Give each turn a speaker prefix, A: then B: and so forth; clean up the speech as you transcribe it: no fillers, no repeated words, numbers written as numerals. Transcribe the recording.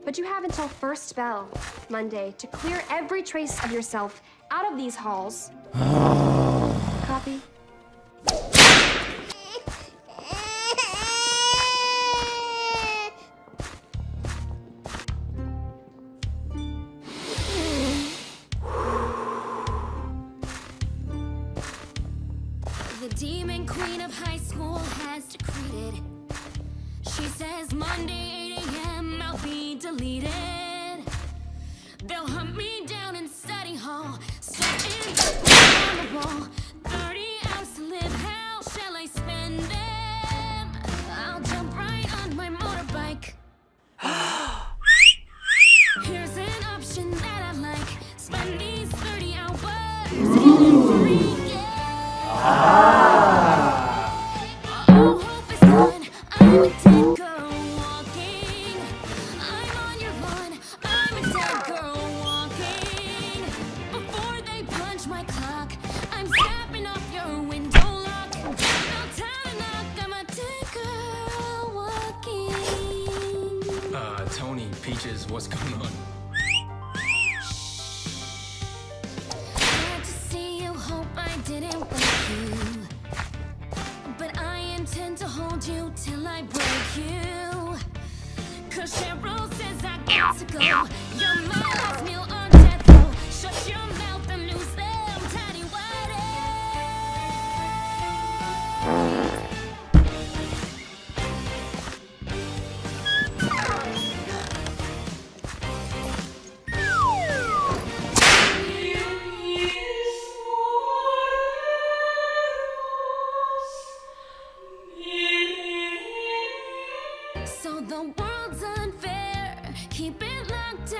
A: But you have until first bell, Monday, to clear every trace of yourself out of these halls. Copy?
B: The demon queen of high school has decreed it. She says Monday 8 a.m. I'll be deleted. They'll hunt me down in study hall, starting on the wall. 30 hours to live, how shall I spend them? I'll jump right on my motorbike. Here's an option that I like. Spend these 30 hours getting free. Oh, hope is gone. I'm a dead girl walking. I'm on your lawn. I'm a dead girl walking. Before they punch my clock, I'm snapping off your window lock. No time to knock. I'm a dead girl walking.
C: Tony, Peaches, what's going on?
B: Glad to see you. Hope I didn't wake you. But I intend to hold you till I break you. 'Cause Cheryl says I got to go. You're my last meal on death row. Shut your mouth and lose them tiny So the world's unfair. Keep it locked